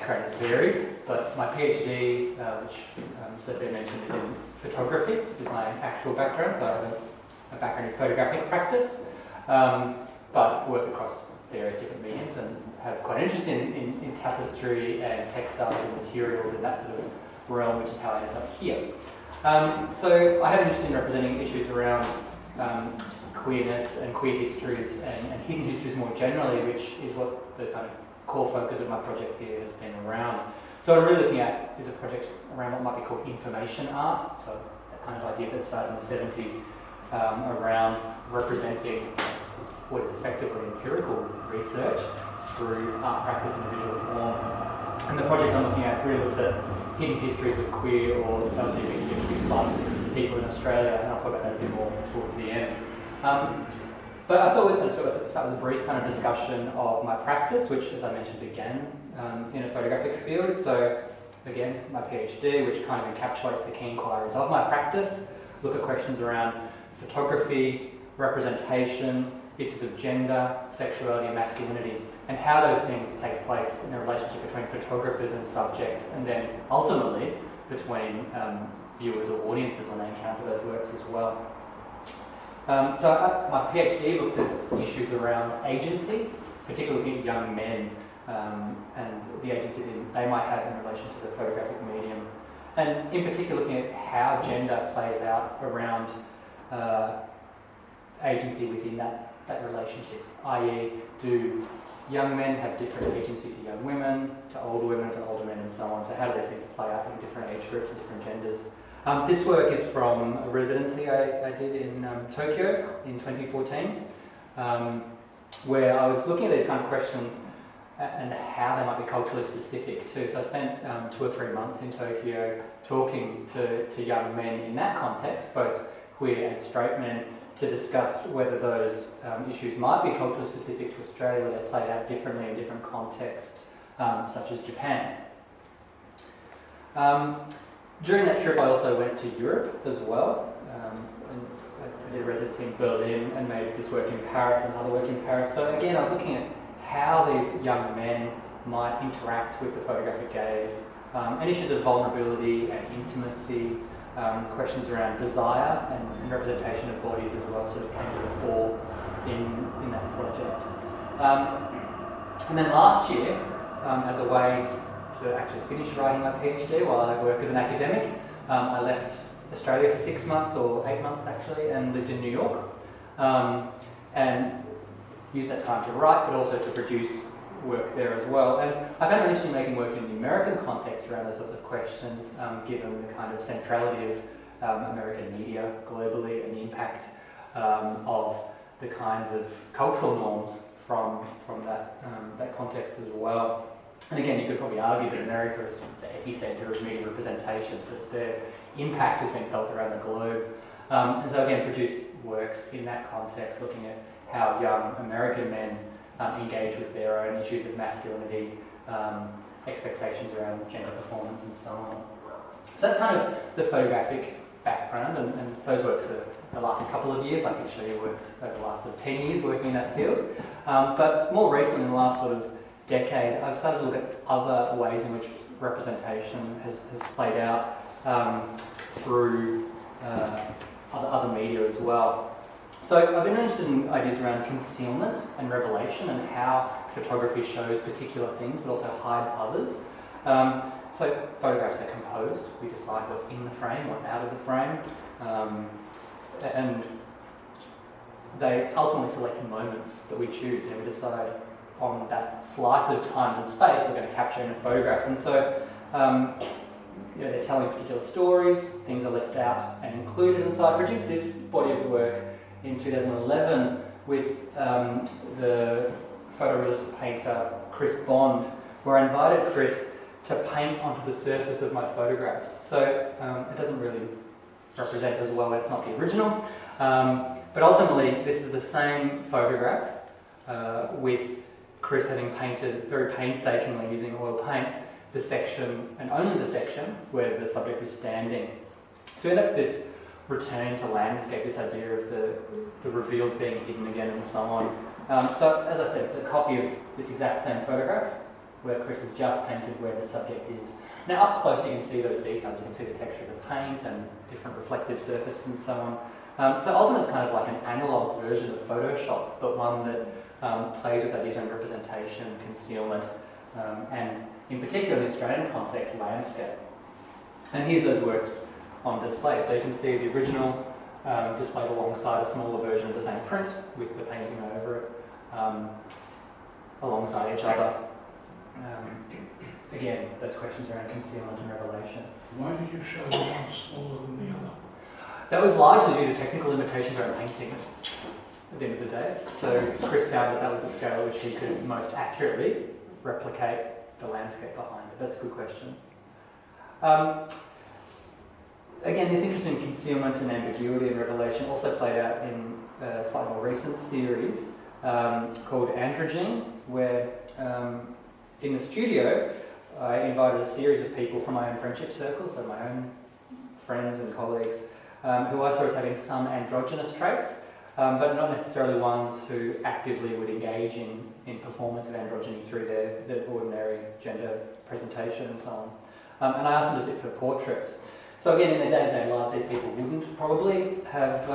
background is varied, but my PhD, which Sophia mentioned, is in photography, is my actual background, so I have a background in photographic practice, but work across various different mediums and have quite an interest in tapestry and textiles and materials and that sort of realm, which is how I ended up here. So I have an interest in representing issues around queerness and queer histories and hidden histories more generally, which is what the kind of core focus of my project here has been around. So what I'm really looking at is a project around what might be called information art, so that kind of idea that started in the 70s around representing what is effectively empirical research through art practice in a visual form. And the project I'm looking at really looks at hidden histories of queer or LGBTQ+ people in Australia, and I'll talk about that a bit more towards the end. But I thought we'd start with a brief kind of discussion of my practice, which, as I mentioned, began in a photographic field. So, again, my PhD, which kind of encapsulates the key inquiries of my practice, look at questions around photography, representation, issues of gender, sexuality and masculinity, and how those things take place in the relationship between photographers and subjects, and then ultimately between viewers or audiences when they encounter those works as well. So my PhD looked at issues around agency, particularly looking at young men and the agency that they might have in relation to the photographic medium, and in particular looking at how gender plays out around agency within that relationship, i.e. do young men have different agency to young women, to older men and so on, so how do these things play out in different age groups and different genders. This work is from a residency I did in Tokyo in 2014, where I was looking at these kind of questions and how they might be culturally specific too. So I spent 2 or 3 months in Tokyo talking to young men in that context, both queer and straight men, to discuss whether those issues might be culturally specific to Australia, where they played out differently in different contexts, such as Japan. During that trip I also went to Europe as well, and I did a residency in Berlin and made this work in Paris and other work in Paris. So again, I was looking at how these young men might interact with the photographic gaze, and issues of vulnerability and intimacy, questions around desire and representation of bodies as well sort of came to the fore in that project. And then last year, as a way to actually finish writing my PhD while I work as an academic, I left Australia for 6 months, or 8 months actually, and lived in New York, and used that time to write but also to produce work there as well. And I found it interesting making work in the American context around those sorts of questions, given the kind of centrality of American media globally and the impact of the kinds of cultural norms from that context as well. And again, you could probably argue that America is the epicenter of media representations, that their impact has been felt around the globe. And so again, produced works in that context, looking at how young American men engage with their own issues of masculinity, expectations around gender performance and so on. So that's kind of the photographic background, and those works are the last couple of years. I could show you works over the last sort of 10 years working in that field. But more recently, in the last sort of decade, I've started to look at other ways in which representation has played out through other media as well. So I've been interested in ideas around concealment and revelation, and how photography shows particular things but also hides others. So photographs are composed. We decide what's in the frame, what's out of the frame, and they ultimately select moments that we choose, and we decide on that slice of time and space we're going to capture in a photograph. And so they're telling particular stories, things are left out and included. And so I produced this body of work in 2011 with the photorealist painter Chris Bond, where I invited Chris to paint onto the surface of my photographs. So it doesn't really represent as well, it's not the original, but ultimately this is the same photograph with Chris having painted very painstakingly using oil paint the section, and only the section, where the subject was standing. So we end up with this return to landscape, this idea of the revealed being hidden again and so on. So as I said, it's a copy of this exact same photograph, where Chris has just painted where the subject is. Now up close you can see those details, you can see the texture of the paint and different reflective surfaces and so on. So Ultimate is kind of like an analogue version of Photoshop, but one that plays with ideas around representation, concealment, and in particular in the Australian context, landscape. And here's those works on display. So you can see the original displayed alongside a smaller version of the same print with the painting over it, alongside each other. Again, those questions around concealment and revelation. Why did you show the one smaller than the other? That was largely due to technical limitations around painting at the end of the day. So Chris found that was the scale at which he could most accurately replicate the landscape behind it. That's a good question. Again, this interest in concealment and ambiguity and revelation also played out in a slightly more recent series called Androgyne, where in the studio I invited a series of people from my own friendship circle, so my own friends and colleagues, who I saw as having some androgynous traits, but not necessarily ones who actively would engage in performance of androgyny through their ordinary gender presentation and so on. And I asked them to sit for portraits. So again, in their day-to-day lives, these people wouldn't probably have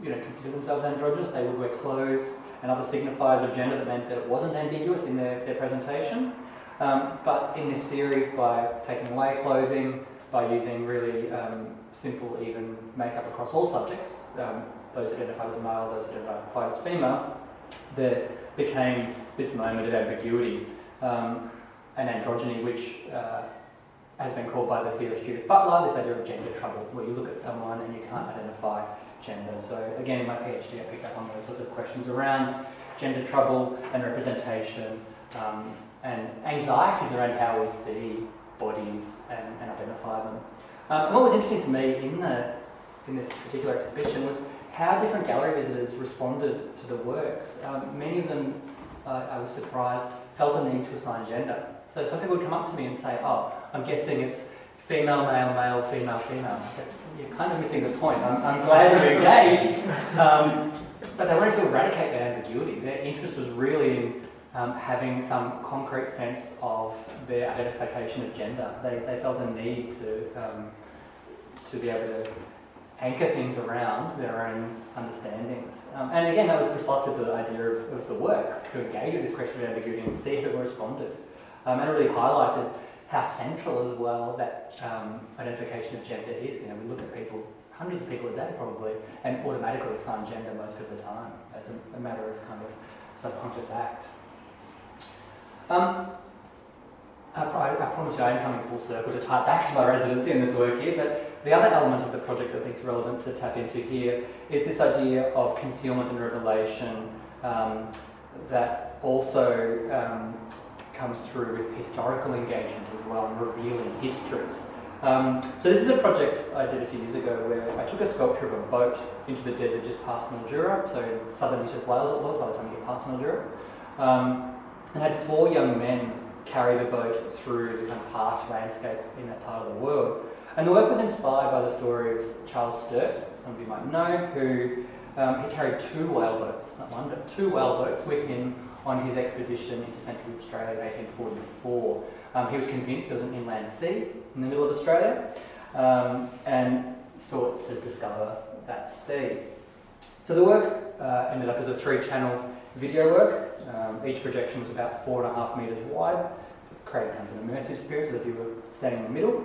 considered themselves androgynous. They would wear clothes and other signifiers of gender that meant that it wasn't ambiguous in their presentation. But in this series, by taking away clothing, by using really simple, even makeup across all subjects, those identified as male, those identified as female, there became this moment of ambiguity, an androgyny which has been called by the theorist Judith Butler this idea of gender trouble, where you look at someone and you can't identify gender. So again, in my PhD, I picked up on those sorts of questions around gender trouble and representation, and anxieties around how we see bodies and identify them. And what was interesting to me in this particular exhibition was how different gallery visitors responded to the works. Many of them, I was surprised, felt a need to assign gender. So some people would come up to me and say, "Oh, I'm guessing it's female, male, male, female, female." I said, "You're kind of missing the point. I'm glad you're engaged." But they wanted to eradicate that ambiguity. Their interest was really in having some concrete sense of their identification of gender. They felt a need to be able to anchor things around their own understandings. And again, that was precisely the idea of the work, to engage with this question of ambiguity and see if it responded. And it really highlighted how central as well that identification of gender is. You know, we look at people, hundreds of people a day probably, and automatically assign gender most of the time as a matter of kind of subconscious act. I promise you I am coming full circle to tie back to my residency in this work here, but the other element of the project that I think is relevant to tap into here is this idea of concealment and revelation that also comes through with historical engagement as well, and revealing histories. So this is a project I did a few years ago where I took a sculpture of a boat into the desert just past Mildura, so southern New South Wales it was by the time you get past Mildura, and had 4 young men carry the boat through the kind of harsh landscape in that part of the world. And the work was inspired by the story of Charles Sturt, some of you might know, who he carried 2 whaleboats, not one, but 2 whaleboats with him on his expedition into Central Australia in 1844. He was convinced there was an inland sea in the middle of Australia and sought to discover that sea. So the work ended up as a 3-channel video work. Each projection was about 4.5 metres wide, creating kind of an immersive experience with the viewer standing in the middle.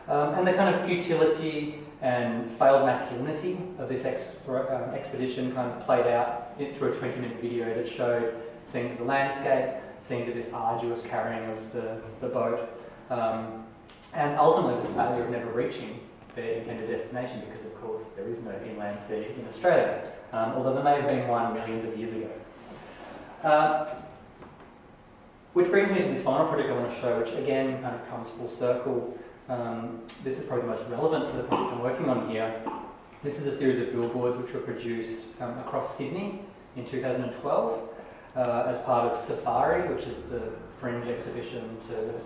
And the kind of futility and failed masculinity of this expedition kind of played out through a 20-minute video that showed scenes of the landscape, scenes of this arduous carrying of the boat, and ultimately the failure of never reaching their intended destination, because of course there is no inland sea in Australia, although there may have been one millions of years ago. Which brings me to this final project I want to show, which again kind of comes full circle. This is probably the most relevant to the project I'm working on here. This is a series of billboards which were produced across Sydney in 2012 as part of Safari, which is the fringe exhibition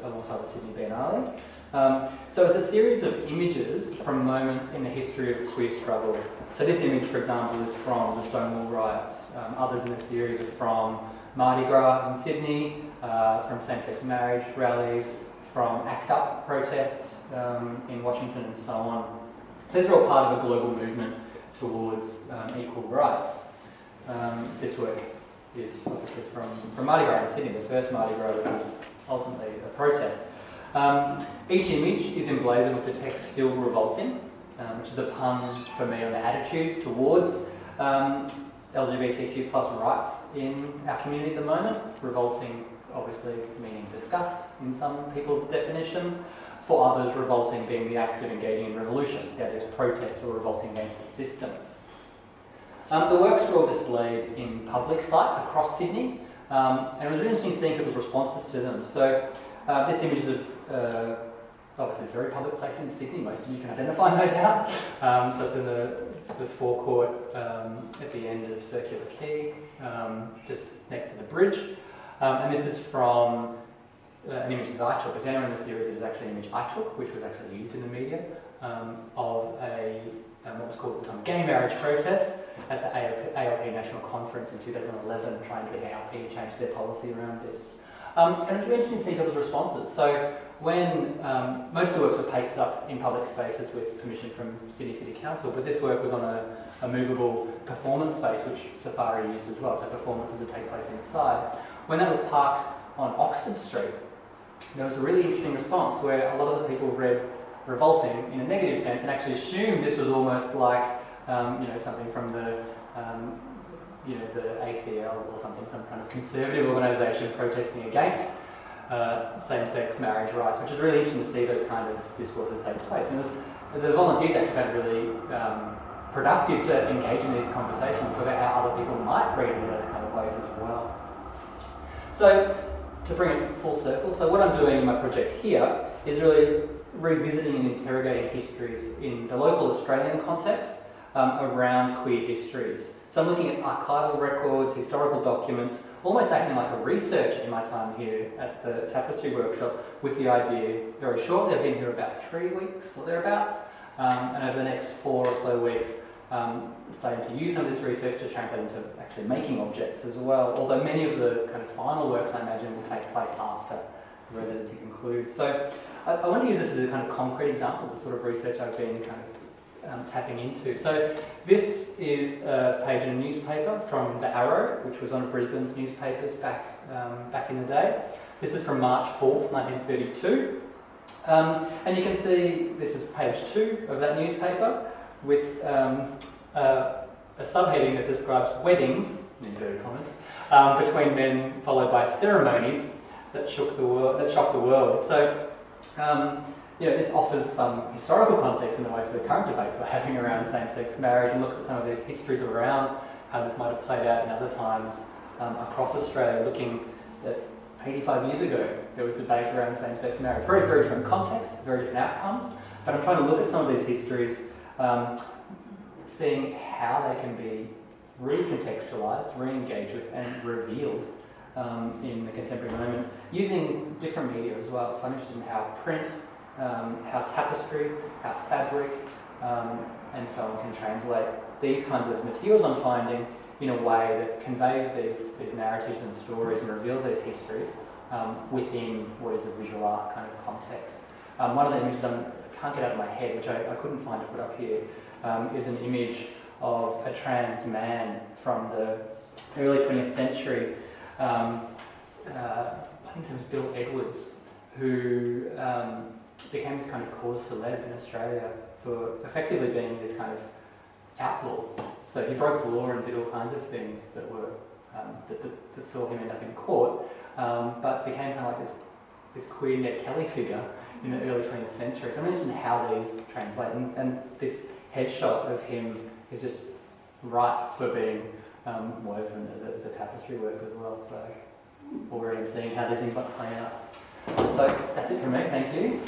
alongside the Sydney Biennale. So it's a series of images from moments in the history of queer struggle. So this image, for example, is from the Stonewall riots. Others in the series are from Mardi Gras in Sydney, from same-sex marriage rallies, from ACT UP protests in Washington and so on. So these are all part of a global movement towards equal rights. This work is obviously from Mardi Gras in Sydney, the first Mardi Gras, which was ultimately a protest. Each image is emblazoned with the text "still revolting," which is a pun for me on the attitudes towards LGBTQ+ rights in our community at the moment. Revolting obviously meaning disgust in some people's definition. For others, revolting being the act of engaging in revolution, that is protest or revolting against the system. The works were all displayed in public sites across Sydney, and it was really interesting to see people's responses to them. So this image is of obviously a very public place in Sydney, most of you can identify, no doubt. So it's in the forecourt at the end of Circular Quay, just next to the bridge. And this is from an image that I took. It's in the series, it is actually an image I took, which was actually used in the media, of what was called at the time gay marriage protest at the ALP National Conference in 2011, trying to get ALP to change their policy around this. And it's really interesting to see people's responses. So when most of the works were pasted up in public spaces with permission from City Council, but this work was on a movable performance space, which Safari used as well, so performances would take place inside. When that was parked on Oxford Street, there was a really interesting response where a lot of the people read revolting in a negative sense and actually assumed this was almost like something from the the ACL or something, some kind of conservative organisation protesting against same-sex marriage rights, which is really interesting to see those kind of discourses take place. And the volunteers actually found it really productive to engage in these conversations, talk about how other people might read in those kind of ways as well. So to bring it full circle, so what I'm doing in my project here is really revisiting and interrogating histories in the local Australian context around queer histories. So I'm looking at archival records, historical documents, almost acting like a researcher in my time here at the Tapestry workshop, with the idea, very shortly, I've been here about 3 weeks or thereabouts, and over the next 4 or so weeks, starting to use some of this research to translate into actually making objects as well, although many of the kind of final works I imagine will take place after the residency concludes. So I want to use this as a kind of concrete example of the sort of research I've been kind of tapping into. So this is a page in a newspaper from The Arrow, which was one of Brisbane's newspapers back in the day. This is from March 4th, 1932. And you can see this is page 2 of that newspaper with a subheading that describes weddings, in inverted commas, between men, followed by ceremonies that shocked the world. So this offers some historical context in the way for the current debates we're having around same-sex marriage, and looks at some of these histories around how this might have played out in other times across Australia, looking at 85 years ago there was debate around same-sex marriage. Very, very different context, very different outcomes, but I'm trying to look at some of these histories, seeing how they can be recontextualised, re-engaged with and revealed in the contemporary moment, using different media as well. So I'm interested in how print, how tapestry, how fabric, and so on can translate these kinds of materials I'm finding in a way that conveys these narratives and stories and reveals these histories within what is a visual art kind of context. One of the images I can't get out of my head, which I couldn't find to put up here, is an image of a trans man from the early 20th century. I think his name was Bill Edwards, who became this kind of cause celeb in Australia for effectively being this kind of outlaw. So he broke the law and did all kinds of things that were that saw him end up in court, but became kind of like this queer Ned Kelly figure in the early 20th century. So I'm interested in how these translate, and this headshot of him is just right for being woven as a tapestry work as well. So already I'm seeing how these things might play out. So that's it from me, thank you.